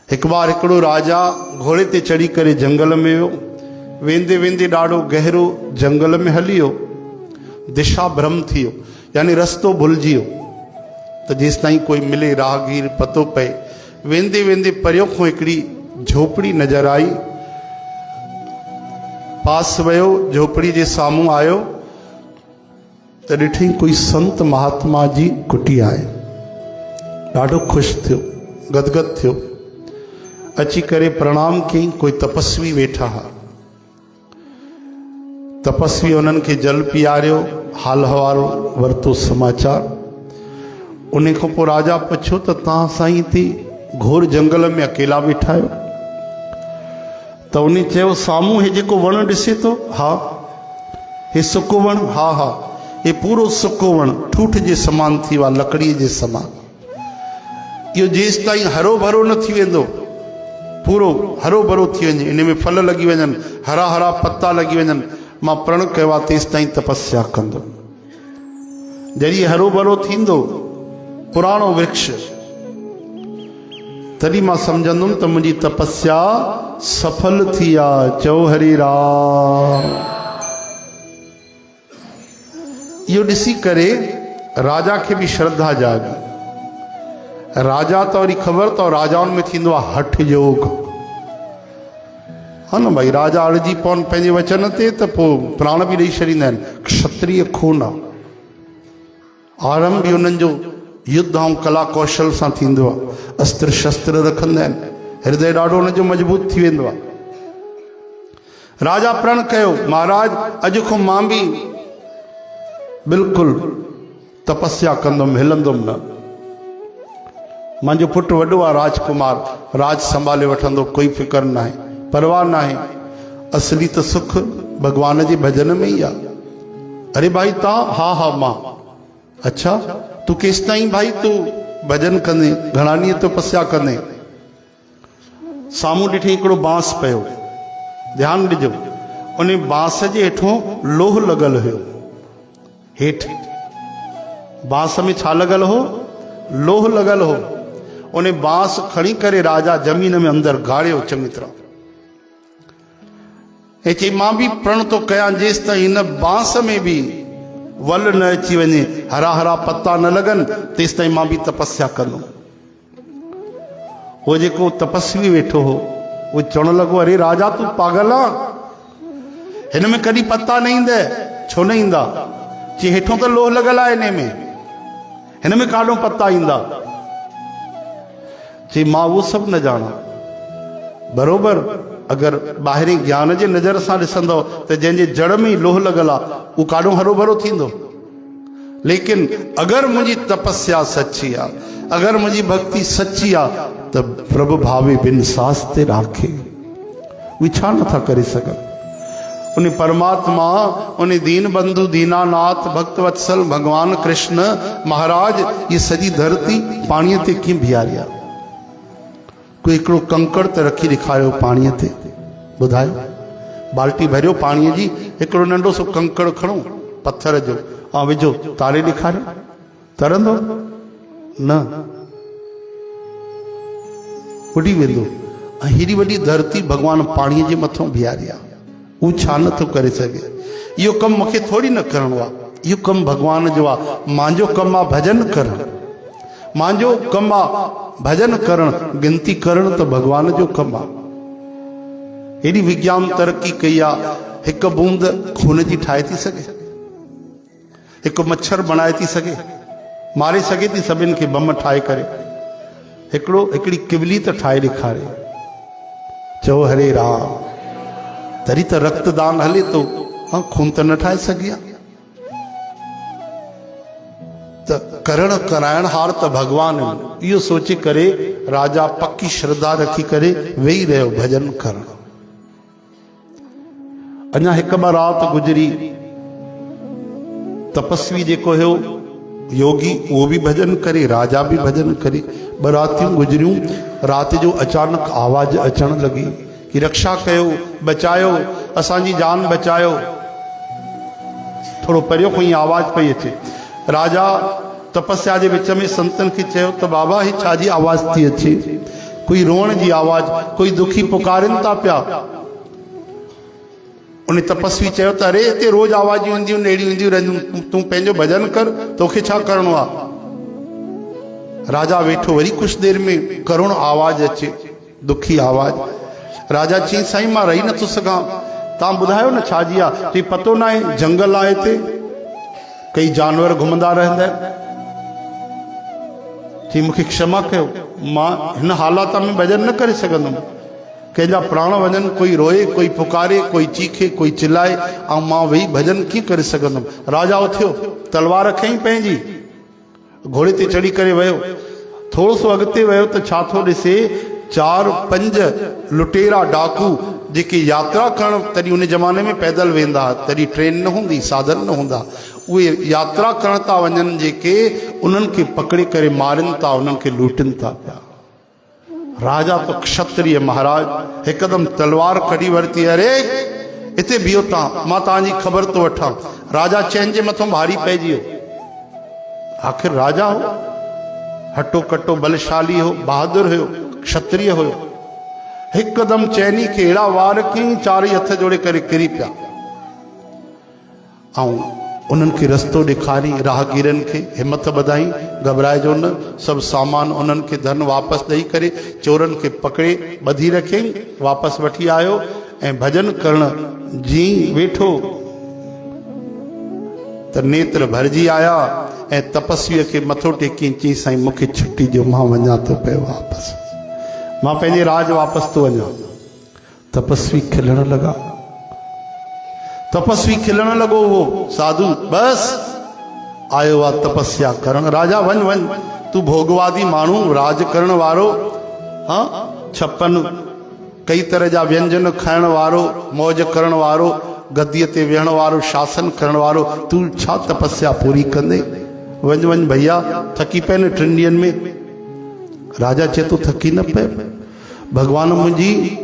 एक बार हिकिड़ो राजा घोड़े ते चढ़ी करे जंगल में वियो। वेंदे वेंदे ॾाढो गहरो जंगल में हली वियो। दिशा भ्रम थी वियो, यानी रस्तो भुलिजी वियो। त जेसि ताईं कोई मिले राहगीर पतो पए। वेंदे वेंदे परियों खां हिकिड़ी झोपड़ी नज़र आई। पास वियो, झोपड़ी जे साम्हूं आयो त ॾिठई कोई संत महात्मा जी कुटिया आहे। ॾाढो ख़ुशि थियो, गदगद थियो। अची करे प्रणाम कयईं। कोई तपस्वी वेठा हा। तपस्वी उन्हनि खे जल पीआरियो, हाल हवालो वरितो समाचार। उन खां पोइ राजा पुछियो त तव्हां साईं हिते घोर जंगल में अकेला वेठा आहियो? त उन चयो साम्हूं हे जेको वण ॾिसे थो, हा हे सुको वण, हा हा हे पूरो सुको वण ठूठ जे समान थी वियो आहे, लकड़ीअ जे समान। इहो जेसि ताईं हरो भरो न थी वेंदो, पूरो हरो भरो थी वञे, इन में फल लॻी वञनि, हरा हरा पत्ता लॻी वञनि, मां प्रण कयो आहे तेसि ताईं तपस्या कंदुमि। जॾहिं हरो भरो थींदो पुराणो वृक्ष, तॾहिं मां सम्झंदुमि त मुंहिंजी तपस्या सफल थी आहे। चओ हरे राम। इहो ॾिसी करे राजा खे बि श्रद्धा जागी। राजा त वरी ख़बर अथव राजाउनि में थींदो आहे हठ योग, हा न भाई। राजा अड़िजी पवनि पंहिंजे वचन ते त पोइ प्राण बि ॾेई छॾींदा आहिनि। क्षत्रिय खून आहे। आरंभ बि उन्हनि जो युद्ध ऐं कला कौशल सां थींदो आहे। अस्त्र शस्त्र रखंदा आहिनि। हृदय ॾाढो उनजो मज़बूत थी वेंदो आहे। राजा प्रण कयो, महाराज अॼु खां मां बि बिल्कुलु तपस्या कंदुमि, हिलंदुमि न। मुंहिंजो पुटु वॾो आहे राजकुमार, राज संभाले वठंदो, कोई फिकर न आहे, परवाह न आहे। असली त सुख भॻवान जे भजन में ई आहे। अरे भाई तव्हां? हा हा मां। अच्छा तूं केसि ताईं भाई तूं भजन कंदे, घणा ॾींहं तपस्या कंदे? साम्हूं ॾिठई हिकिड़ो बांस पियो। ध्यानु ॾिजो, उन बांस जे हेठों लोह लॻल हुयो। हेठि बांस में छा लॻल हो? लोह लॻल हो। उन बांस खणी करे राजा ज़मीन में अंदरि गाड़ियो चङी तरह। ऐं चई मां बि प्रण थो कयां जेसि ताईं हिन बांस में बि वल न अची वञे, हरा हरा पत्ता न लॻनि, तेसि ताईं मां बि तपस्या कंदुमि। उहो जेको तपस्वी वेठो हो उहो चवणु लॻो, अरे राजा तूं पागल आहे? हिन में कॾहिं पत्ता न ईंदा? छो न ईंदा? चई हेठों त लोह लॻल आहे, हिन में काॾों पत्ता ईंदा? चई मां उहो सभु न ॼाणा। बरोबर अगरि ॿाहिरीं ज्ञान जे नज़र सां ॾिसंदव त जंहिंजे जड़ में ई लोह लॻल आहे उहो काॾों हरो भरो थींदो। लेकिन अगरि मुंहिंजी तपस्या सची आहे, अगरि मुंहिंजी भक्ति सची आहे, त प्रभु भावे बिन सास ते राखे। उहे छा नथा करे सघनि? उन परमात्मा, उन दीन बंधु दीनानाथ भक्त वत्सल भगवान कृष्ण महाराज ये सॼी धरती पाणीअ ते कीअं बीहारी आहे? कोई हिकिड़ो कंकड़ त रखी ॾेखारियो पाणीअ ते, ॿुधायो। बाल्टी भरियो पाणीअ जी, हिकिड़ो नंढो सो कंकड़ खणो पत्थर जो ऐं विझो, तारे ॾेखारियो, तरंदो न, उॾी वेंदो। ऐं हेॾी वॾी धरती भॻवान पाणीअ जे मथां बीहारी आहे, उहो छा नथो करे सघे? इहो कमु मूंखे थोरी न करिणो आहे, इहो कमु भॻवान जो आहे। मुंहिंजो कमु आहे भॼन करणु, मुंहिंजो कमु आहे भॼन करणु, गिनती करणु त भॻवान जो कमु आहे। हेॾी विज्ञान तरक़ी कई आहे, हिकु बूंद खून जी ठाहे थी सघे, हिकु मच्छर बणाए थी सघे, मारे सघे थी सभिनि खे बम ठाहे करे। हिकिड़ी किवली त ठाहे ॾेखारे। चओ हरे राम। तरी त रक्तदान हले थो, हाँ खून त न ठाहे सघी आहे। त करण कराइण हार त भॻवान। इहो सोचे करे राजा पक्की श्रद्धा रखी करे वेही रहियो भॼन करण। अञा हिकु ॿ राति गुज़री। तपस्वी जेको हुयो योगी, उहो बि भॼन करे, राजा बि भॼन करे। 2 रातियूं गुज़रियूं। राति जो अचानक आवाज़ अचणु लॻी कि रक्षा कयो, बचायो, असांजी जान बचायो। थोरो परियों खां ई आवाज़ पई अचे। राजा तपस्या के विच में संतन के चयो त बाबा ही छाजी आवाज़ थी अचे? कोई रोअण जी आवाज़, कोई दुखी पुकारनि था पिया। उन तपस्वी चयो त अरे हिते रोज़ आवाज़ूं ईंदियूं अहिड़ियूं ईंदियूं रहंदियूं, तूं पंहिंजो भॼन कर, तोखे छा करिणो आहे। राजा वेठो, वरी कुछ देर में करुण आवाज़ अचे, दुखी आवाज़। राजा चई साईं मां रही नथो सघां, तव्हां ॿुधायो न छाजी आहे। चई पतो न आहे, जंगल आहे हिते, कई जानवर घुमंदा रहंदा आहिनि। चई मूंखे क्षमा कयो, मां हिन हालात में भॼन न करे सघंदुमि। कंहिंजा प्राण वञनि, कोई रोए, कोई पुकारे, कोई चीखे, कोई चिल्लाए, ऐं मां वेही भॼन कीअं करे सघंदुमि। राजा उथियो, तलवार खईं पंहिंजी, घोड़े ते चढ़ी करे वियो। थोरो सो अॻिते वियो त छा थो ॾिसे, 4-5 लुटेरा डाकू जेके यात्रा करण, तॾहिं उन ज़माने में पैदल वेंदा, तॾहिं ट्रेन न हूंदी, साधन न हूंदा, उहे यात्रा करण था वञनि, जेके उन्हनि खे पकड़े करे मारनि था, उन्हनि खे लूटनि था पिया। राजा तो क्षत्रिय महाराज हिकदमि तलवार कढी वरिती, अरे हिते बीहो तव्हां, मां तव्हांजी ख़बर थो वठां। राजा चैन जे मथां भारी पइजी वियो। आख़िर राजा हो, हटो कटो बलशाली हो, बहादुर हो, क्षत्रिय हो। हिकदमि चैनी खे अहिड़ा वार कई, चारई हथ जोड़े करे किरी पिया। ऐं उन्हनि खे रस्तो ॾेखारी, राहगीरनि खे हिमत ॿधाई, घबराइजो न। सभु सामान उन्हनि खे धन वापसि ॾेई करे चोरनि खे पकड़े ॿधी रखियईं, वापसि वठी आयो ऐं भॼन करण जीअं वेठो त नेत्र भरिजी आया ऐं तपस्वीअ खे मथो टेकी। चई साईं मूंखे छुट्टी ॾियो, मां वञा थो पियो वापसि, मां पंहिंजे राज वापसि थो वञा। तपस्वी खिलण लॻा, तपस्वी खिलण लॻो। वो साधु बसि आयो आहे तपस्या करण। राजा वञ वञ, तूं भोगवादी माण्हू, राज करण वारो, हाँ 56 कई तरह जा व्यंजन खाइण वारो, मौज करण वारो, गद्दीअ ते वेहण वारो, शासन करण वारो, तूं छा तपस्या पूरी कंदे। वञ वञ भैया, थकी पए न 3 ॾींहंनि में। राजा चए थो थकी न पए, भगवान मुंहिंजी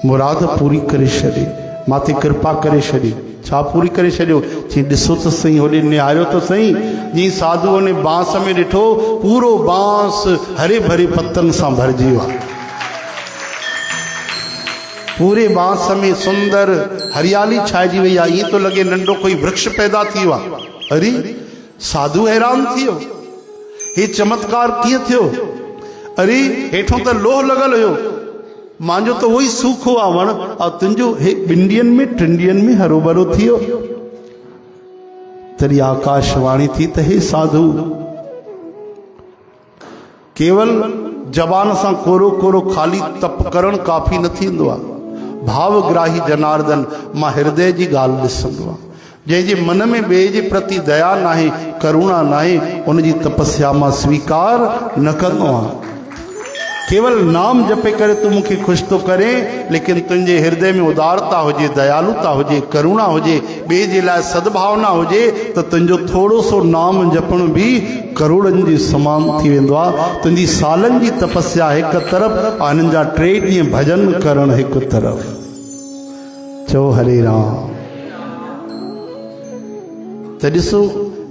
मुराद पूरी करे छॾी, माथे कृपा करे छॾी। छा पूरी करे छॾियो? चई ॾिसो त सही, होॾे निहारियो त सही। जीअं साधू उन बांस में ॾिठो, पूरो बांस हरे भरे पतनि सां भरिजी वियो आहे। पूरे बांस में सुंदर हरियाली छाइजी वई आहे, ईअं थो लॻे नंढो कोई वृक्ष पैदा थी वियो आहे। अरे साधु हैरान थी वियो, हे चमत्कार कीअं थियो? अरे हेठों त लोह लॻल हुयो, मुंहिंजो त उहो ई सूखो आहे वण, ऐं तुंहिंजो हे 2 ॾींहंनि में 3 ॾींहंनि में हरो भरो थी वियो। तॾहिं आकाशवाणी थी त हे साधु, केवल जबान सां कोरो कोरो खाली तप करण काफ़ी न थींदो आहे। भावग्राही जनार्दन मां हृदय जी ॻाल्हि ॾिसंदो आहे। जंहिंजे मन में ॿिए जे प्रति दया नाहे, करुणा नाहे, उनजी तपस्या मां स्वीकार न कंदो आहियां। केवल नाम जपे करे तू मूंखे ख़ुशि थो करे, लेकिन तुंहिंजे हृदय में उदारता हुजे, दयालुता हुजे, करुणा हुजे, ॿिए जे लाइ सद्भावना हुजे, त तुंहिंजो थोरो सो नाम जपण बि करोड़नि जे समान थी वेंदो आहे। तुंहिंजी सालनि जी तपस्या हिकु तरफ़, हिननि जा 3 ॾींहं भॼन करण हिकु तरफ़। चओ हरे राम। त ॾिसो,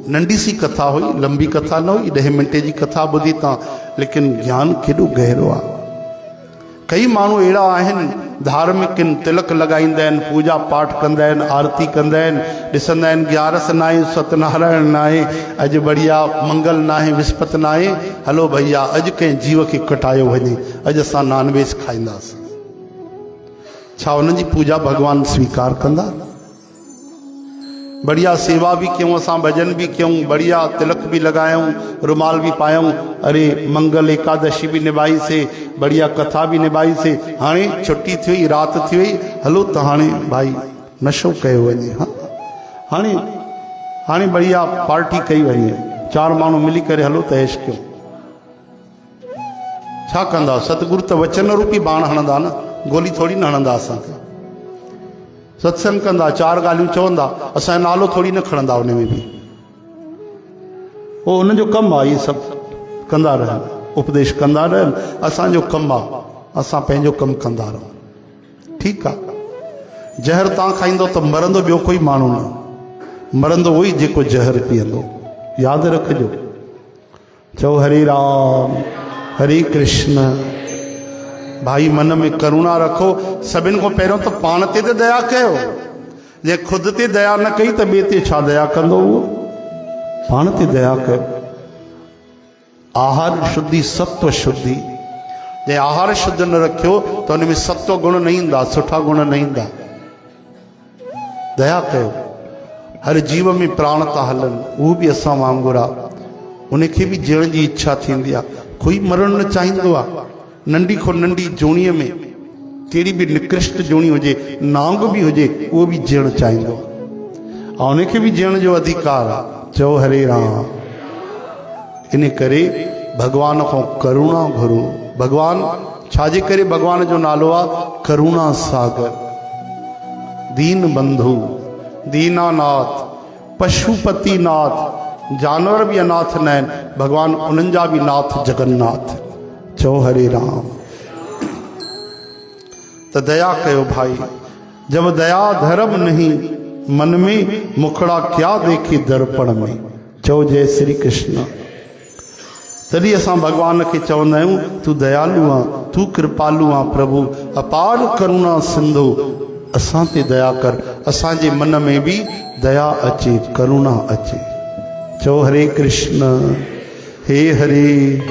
नंढी सी कथा हुई, लंबी कथा न हुई, 10 मिंट जी कथा ॿुधी तव्हां, लेकिन ज्ञान केॾो गहरो आहे। कई माण्हू अहिड़ा आहिनि, धार्मिक आहिनि, तिलक लॻाईंदा आहिनि, पूजा पाठ कंदा आहिनि, आरती कंदा आहिनि, ॾिसंदा आहिनि 11 न आहे, सत्यनारायण न आहे, अॼु बढ़िया मंगल न आहे, विस्पति न आहे, हलो भैया अॼु कंहिं जीव खे कटायो वञे, अॼु असां नॉनवेज खाईंदासीं। छा उन्हनि जी पूजा भॻवान स्वीकार कंदा? बढ़िया सेवा भी क्यों, असां भजन भी क्यों, बढ़िया तिलक भी लगायूं, रुमाल भी पायूं, अरे मंगल एकादशी भी निभाई से, बढ़िया कथा भी निभाई से। हाणे छुट्टी थी हुई, रात थी हुई, हलो त हाणे भाई नशो कयो वञे। हाँ हाणे हाणे बढ़िया पार्टी कई वञे, 4 माण्हू मिली करे हलो त ऐश कयो। छा कंदा? सतगुरु त वचन रूपी बाण हणंदा न, गोली थोड़ी न हणंदा असांखे। सत्संग कंदा, 4 ॻाल्हियूं चवंदा, असांजो नालो थोड़ी न खणंदा उन में बि। उहो उनजो कमु आहे, इहे सभु कंदा रहनि, उपदेश कंदा रहनि, असांजो कमु आहे, असां पंहिंजो कमु कंदा रहूं। ठीकु आहे। ज़हर तव्हां खाईंदो त मरंदो ॿियो कोई माण्हू न, मरंदो उहो ई जेको ज़हर पीअंदो, यादि रखिजो। चओ हरे राम, हरे कृष्ण, भाई मन में करुणा रखो। सभिनि को पहिरियों तो पाण ते त दया कयो। जे खुद ते दया न कई त ॿिए ते छा दया कंदो उहो? पाण ते दया कयो। आहार शुद्धि सत्व शुद्धि। जे आहार शुद्ध न रखियो तो उन में सत्व गुण न ईंदा, सुठा गुण न ईंदा। दया कयो। हर जीव में प्राण था हलन, उहो बि असां वांगुरु आहे। उनखे बि जीअण जी इच्छा थींदी आहे। कोई मरण न चाहींदो आहे। नंढी खो नंढी जोणीअ में कहिड़ी बि निकृष्ट जोणी हुजे, नांग बि हुजे, उहो बि जीअण चाहींदो आहे ऐं उनखे बि जीअण जो अधिकार आहे। चओ हरे राम। इन करे भगवान खां करुणा घुरो। भगवान छाजे करे भगवान जो नालो आहे? करुणा सागर, दीन बंधु, दीनानाथ, पशुपति नाथ। जानवर भी अनाथ न आहिनि, भगवान उन्हनि जा बि नाथ जगन्नाथ। चओ हरे राम। तो दया कयो भाई। जब दया धर्म नहीं मन में, मुखड़ा क्या देखे दर्पण में। चओ जय श्री कृष्ण। तॾहिं असां भगवान खे चवंदा आहियूं, तू दयालु आ, तू कृपालु आ प्रभु, अपार करुणा सिंधु। असां ते दया कर, असांजे मन में भी दया अचे, करुणा अचे। चओ हरे कृष्ण। हे हरे